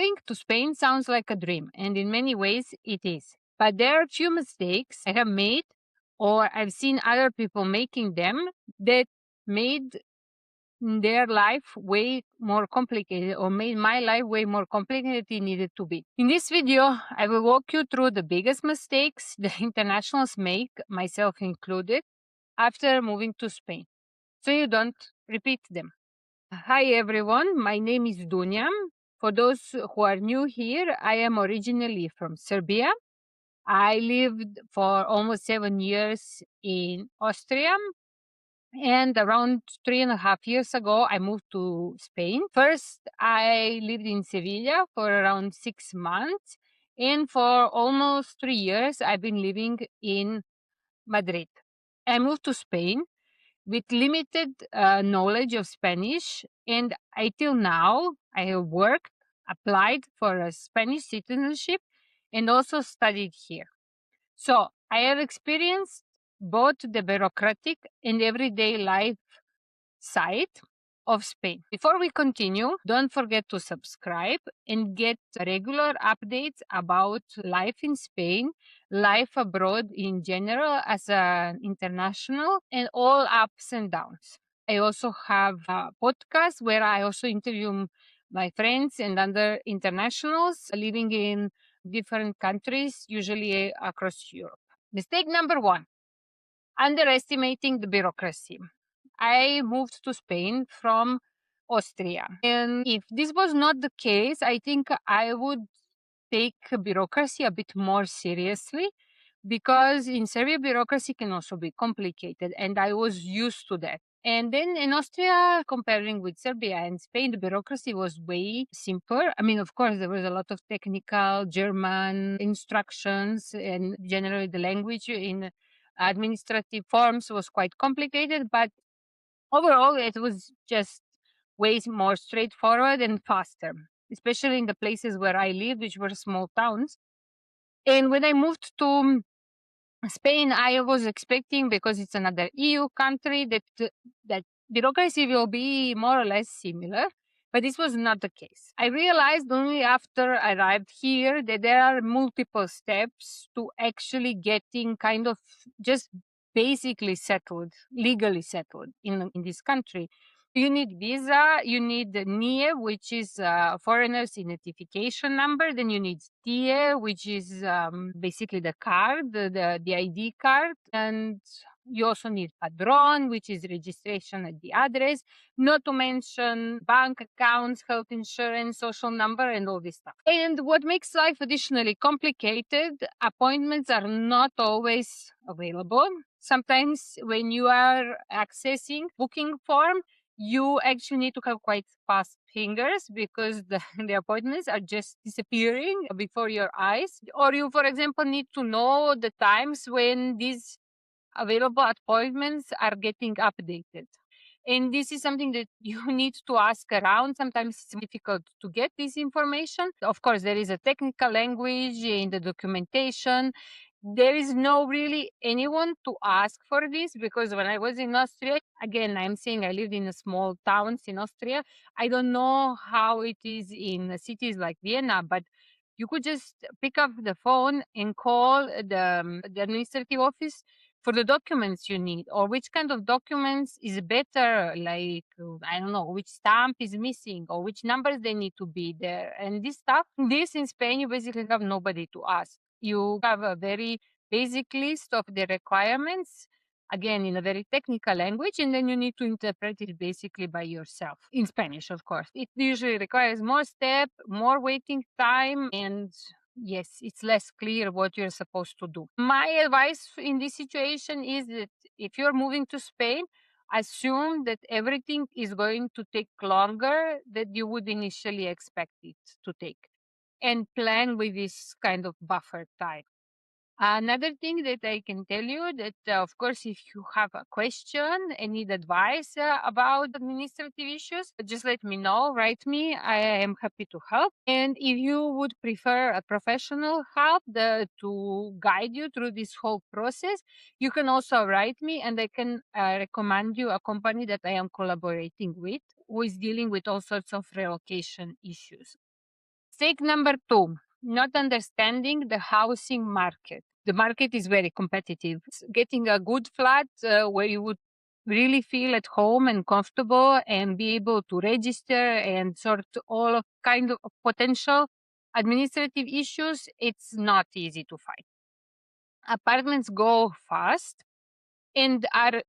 Moving to Spain sounds like a dream, and in many ways it is. But there are a few mistakes I have made, or I've seen other people making them, that made their life way more complicated, or made my life way more complicated than it needed to be. In this video, I will walk you through the biggest mistakes the internationals make, myself included, after moving to Spain, so you don't repeat them. Hi everyone, my name is Dunja. For those who are new here, I am originally from Serbia. I lived for almost 7 years in Austria, and around 3.5 years ago, I moved to Spain. First, I lived in Sevilla for around 6 months, and for almost 3 years, I've been living in Madrid. I moved to Spain with limited knowledge of Spanish, and until now, I have worked, applied for a Spanish citizenship, and also studied here. So I have experienced both the bureaucratic and everyday life side of Spain. Before we continue, don't forget to subscribe and get regular updates about life in Spain, life abroad in general as an international, and all ups and downs. I also have a podcast where I also interview my friends and other internationals living in different countries, usually across Europe. Mistake number one: underestimating the bureaucracy. I moved to Spain from Austria. And if this was not the case, I think I would take bureaucracy a bit more seriously, because in Serbia, bureaucracy can also be complicated, and I was used to that. And then in Austria, comparing with Serbia and Spain, the bureaucracy was way simpler. I mean, of course, there was a lot of technical German instructions, and generally the language in administrative forms was quite complicated, but overall, it was just way more straightforward and faster, especially in the places where I lived, which were small towns. And when I moved to Spain, I was expecting, because it's another EU country, that bureaucracy will be more or less similar. But this was not the case. I realized only after I arrived here that there are multiple steps to actually getting kind of just basically settled, legally settled in this country. You need visa, you need the NIE, which is foreigners identification number. Then you need TIE, which is basically the card, the ID card. And you also need padron, which is registration at the address, not to mention bank accounts, health insurance, social number, and all this stuff. And what makes life additionally complicated, appointments are not always available. Sometimes when you are accessing booking form, you actually need to have quite fast fingers, because the appointments are just disappearing before your eyes. Or you, for example, need to know the times when these available appointments are getting updated. And this is something that you need to ask around. Sometimes it's difficult to get this information. Of course, there is a technical language in the documentation. There is no really anyone to ask for this, because when I was in Austria, again, I'm saying I lived in a small towns in Austria. I don't know how it is in cities like Vienna, but you could just pick up the phone and call the administrative office for the documents you need, or which kind of documents is better, like, I don't know, which stamp is missing, or which numbers they need to be there. And this stuff, this in Spain, you basically have nobody to ask. You have a very basic list of the requirements, again, in a very technical language, and then you need to interpret it basically by yourself, in Spanish, of course. It usually requires more step, more waiting time, and yes, it's less clear what you're supposed to do. My advice in this situation is that if you're moving to Spain, assume that everything is going to take longer than you would initially expect it to take, and plan with this kind of buffer time. Another thing that I can tell you that, of course, if you have a question and need advice about administrative issues, just let me know, write me. I am happy to help. And if you would prefer a professional help to guide you through this whole process, you can also write me, and I can recommend you a company that I am collaborating with, who is dealing with all sorts of relocation issues. Mistake number two, not understanding the housing market. The market is very competitive. Getting a good flat where you would really feel at home and comfortable and be able to register and sort all of kind of potential administrative issues, it's not easy to find. Apartments go fast and are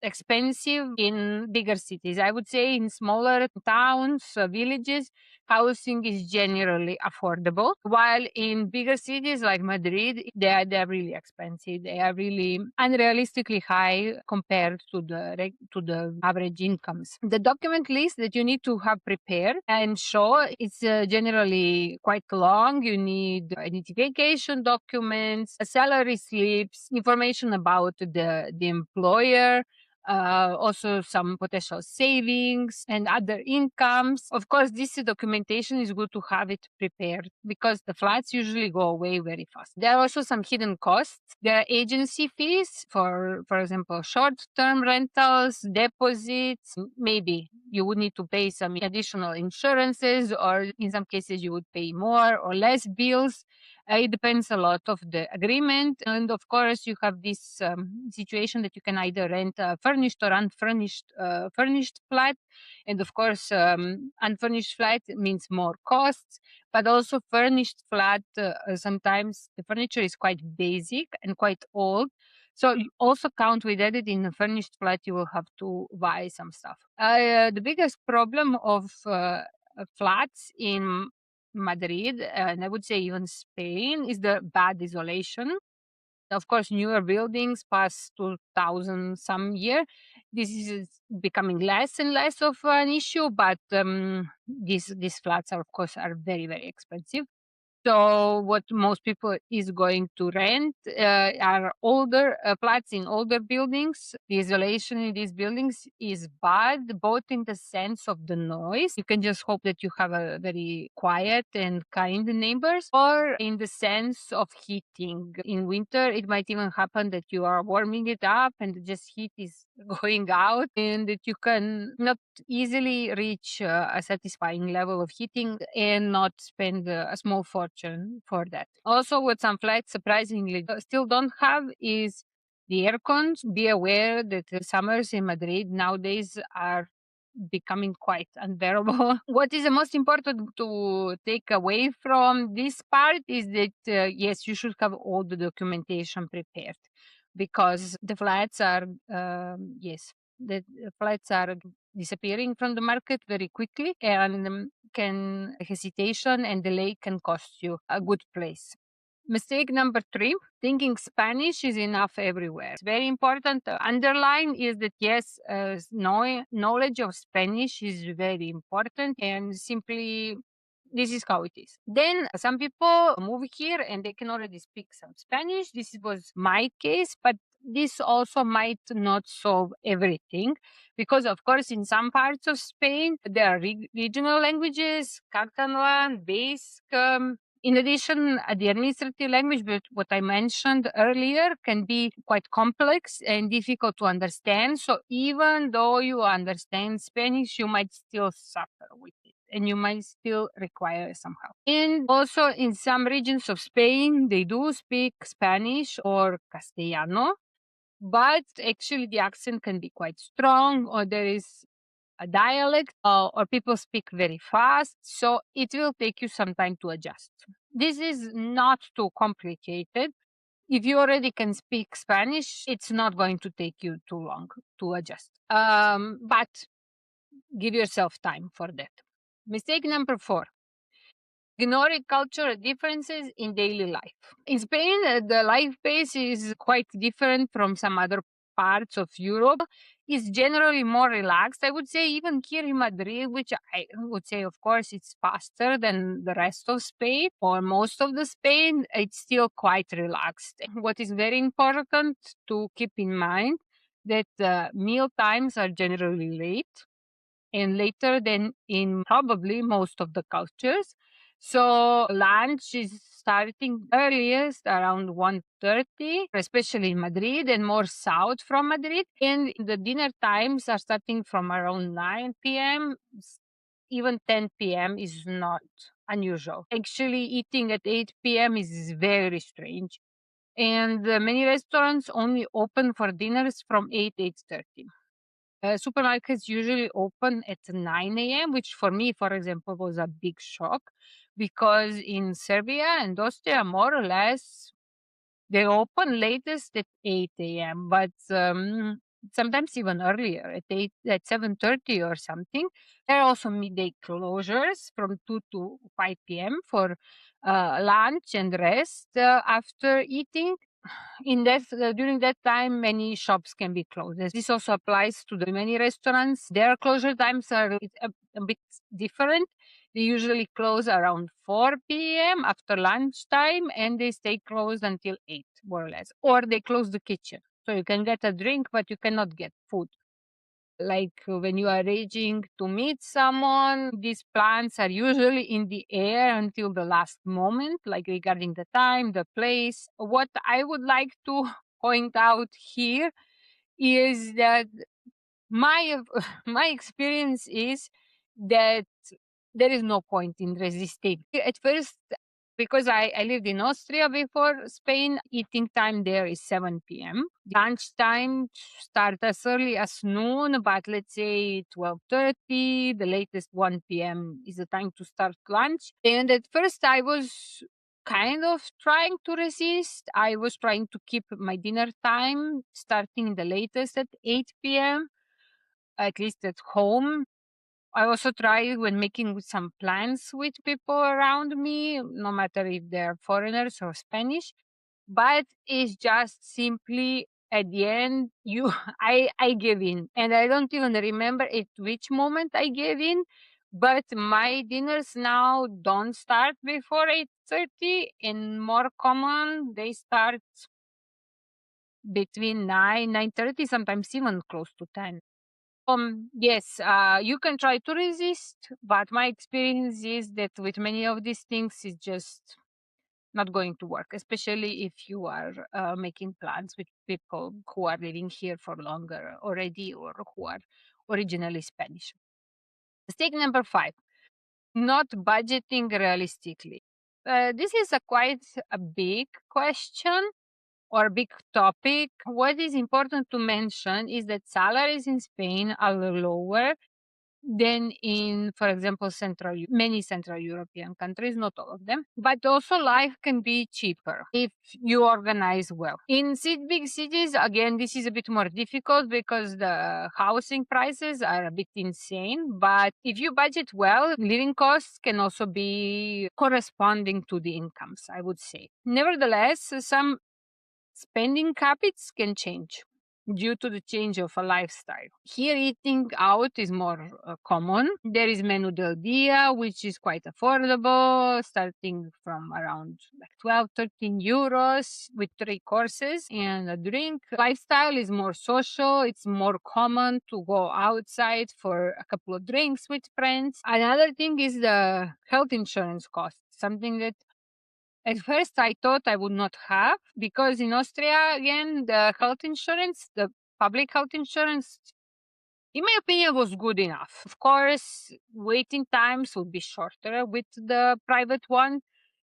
expensive in bigger cities. I would say in smaller towns, villages, housing is generally affordable, while in bigger cities like Madrid, they're really expensive. They are really unrealistically high compared to the average incomes. The document list that you need to have prepared and show is generally quite long. You need identification documents, salary slips, information about the employer, also some potential savings and other incomes. Of course, this documentation is good to have it prepared because the flats usually go away very fast. There are also some hidden costs. There are agency fees for example, short-term rentals, deposits. Maybe you would need to pay some additional insurances, or in some cases you would pay more or less bills. It depends a lot of the agreement. And of course, you have this situation that you can either rent a furnished or unfurnished furnished flat. And of course, unfurnished flat means more costs, but also furnished flat, sometimes the furniture is quite basic and quite old. So you also count with that in a furnished flat, you will have to buy some stuff. The biggest problem of flats in Madrid, and I would say even Spain, is the bad isolation. Of course, newer buildings past 2000 some year, this is becoming less and less of an issue, but these flats are, of course, are very, very expensive. So what most people is going to rent are older flats in older buildings. The isolation in these buildings is bad, both in the sense of the noise. You can just hope that you have a very quiet and kind neighbors, or in the sense of heating. In winter, it might even happen that you are warming it up and just heat is going out, and that you can not easily reach a satisfying level of heating and not spend a small fortune for that. Also, what some flats surprisingly still don't have is the air cons. Be aware that the summers in Madrid nowadays are becoming quite unbearable. What is the most important to take away from this part is that, yes, you should have all the documentation prepared, because the flats are, the flats are disappearing from the market very quickly, and can hesitation and delay can cost you a good place. Mistake number three, thinking Spanish is enough everywhere. It's very important to underline is that yes, knowledge of Spanish is very important, and simply this is how it is. Then some people move here and they can already speak some Spanish. This was my case, but this also might not solve everything, because of course in some parts of Spain there are regional languages, Catalan, Basque. In addition, the administrative language, but what I mentioned earlier, can be quite complex and difficult to understand. So even though you understand Spanish, you might still suffer with it, and you might still require some help. And also in some regions of Spain, they do speak Spanish or Castellano, but actually the accent can be quite strong, or there is a dialect, or people speak very fast. So it will take you some time to adjust. This is not too complicated. If you already can speak Spanish, it's not going to take you too long to adjust. But give yourself time for that. Mistake number four, ignoring cultural differences in daily life. In Spain, the life pace is quite different from some other parts of Europe. It's generally more relaxed. I would say even here in Madrid, which I would say, of course, it's faster than the rest of Spain or most of the Spain, it's still quite relaxed. What is very important to keep in mind that meal times are generally late and later than in probably most of the cultures. So lunch is starting earliest around 1:30, especially in Madrid and more south from Madrid. And the dinner times are starting from around 9 p.m. even 10 p.m. is not unusual. Actually, eating at 8 p.m. is very strange. And many restaurants only open for dinners from 8:30. Supermarkets usually open at 9 a.m., which for me, for example, was a big shock because in Serbia and Austria, more or less, they open latest at 8 a.m., but sometimes even earlier at 7:30 or something. There are also midday closures from 2 to 5 p.m. for lunch and rest after eating. In that during that time, many shops can be closed. This also applies to the many restaurants. Their closure times are a bit different. They usually close around 4 p.m. after lunchtime, and they stay closed until 8, more or less. Or they close the kitchen, so you can get a drink, but you cannot get food. Like when you are arranging to meet someone, these plans are usually in the air until the last moment, like regarding the time, the place. What I would like to point out here is that my my experience is that there is no point in resisting. At first, because I lived in Austria before Spain, eating time there is 7 p.m. Lunchtime starts as early as noon, but let's say 12:30, the latest 1 p.m. is the time to start lunch. And at first I was kind of trying to resist. I was trying to keep my dinner time starting the latest at 8 p.m., at least at home. I also try when making some plans with people around me, no matter if they're foreigners or Spanish, but it's just simply at the end you I gave in, and I don't even remember at which moment I gave in. But my dinners now don't start before 8:30, and more common they start between 9:30, sometimes even close to 10. Yes, you can try to resist, but my experience is that with many of these things, it's just not going to work, especially if you are making plans with people who are living here for longer already or who are originally Spanish. Mistake number 5, not budgeting realistically. This is a quite a big question or big topic. What is important to mention is that salaries in Spain are lower than in, for example, many Central European countries, not all of them. But also life can be cheaper if you organize well. In big cities, again, this is a bit more difficult because the housing prices are a bit insane. But if you budget well, living costs can also be corresponding to the incomes, I would say. Nevertheless, some spending habits can change due to the change of a lifestyle. Here, eating out is more common. There is Menu del Dia, which is quite affordable, starting from around like 12, 13 euros with 3 courses and a drink. Lifestyle is more social. It's more common to go outside for a couple of drinks with friends. Another thing is the health insurance cost, something that at first, I thought I would not have, because in Austria, again, the health insurance, the public health insurance, in my opinion, was good enough. Of course, waiting times would be shorter with the private one.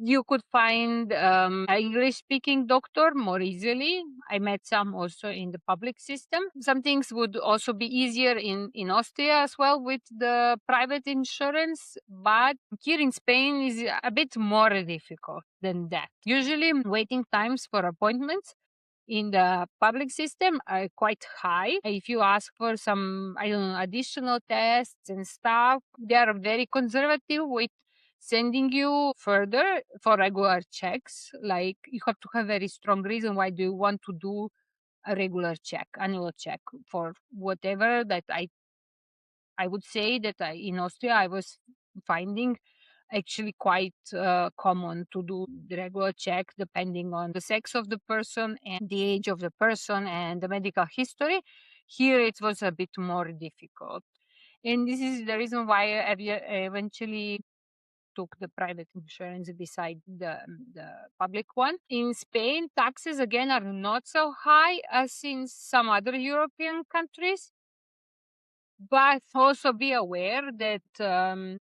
You could find an English speaking doctor more easily. I met some also in the public system. Some things would also be easier in Austria as well with the private insurance, but here in Spain is a bit more difficult than that. Usually, waiting times for appointments in the public system are quite high. If you ask for some, I don't know, additional tests and stuff, they are very conservative with sending you further for regular checks. Like you have to have very strong reason why do you want to do a regular check, annual check for whatever that I would say that in Austria I was finding actually quite common to do the regular check depending on the sex of the person and the age of the person and the medical history. Here it was a bit more difficult. And this is the reason why I eventually took the private insurance beside the public one. In Spain, taxes again are not so high as in some other European countries. But also be aware that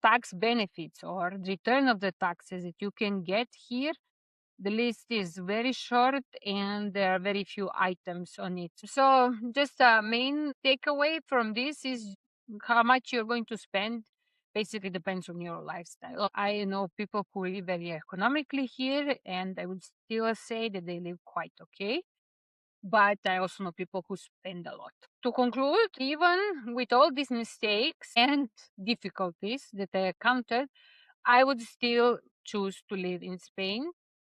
tax benefits or return of the taxes that you can get here, the list is very short and there are very few items on it. So just a main takeaway from this is how much you're going to spend basically depends on your lifestyle. I know people who live very economically here, and I would still say that they live quite okay. But I also know people who spend a lot. To conclude, even with all these mistakes and difficulties that I encountered, I would still choose to live in Spain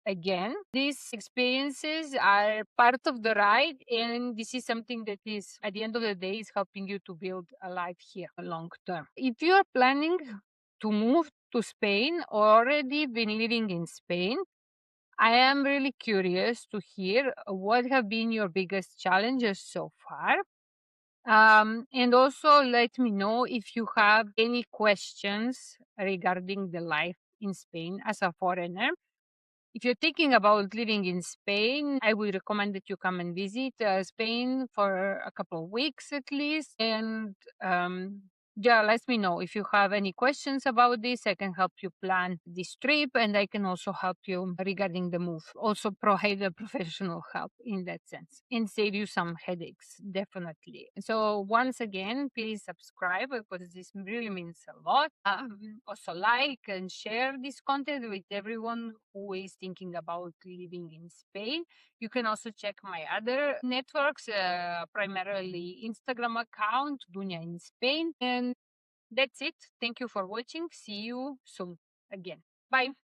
again. These experiences are part of the ride, and this is something that is, at the end of the day, is helping you to build a life here long term. If you are planning to move to Spain or already been living in Spain, I am really curious to hear what have been your biggest challenges so far. And also let me know if you have any questions regarding the life in Spain as a foreigner. If you're thinking about living in Spain, I would recommend that you come and visit Spain for a couple of weeks at least. And yeah, let me know if you have any questions about this. I can help you plan this trip and I can also help you regarding the move. Also, provide a professional help in that sense and save you some headaches, definitely. So, once again, please subscribe because this really means a lot. Also, like and share this content with everyone who is thinking about living in Spain. You can also check my other networks, primarily Instagram account, Dunya in Spain. And that's it. Thank you for watching. See you soon again. Bye.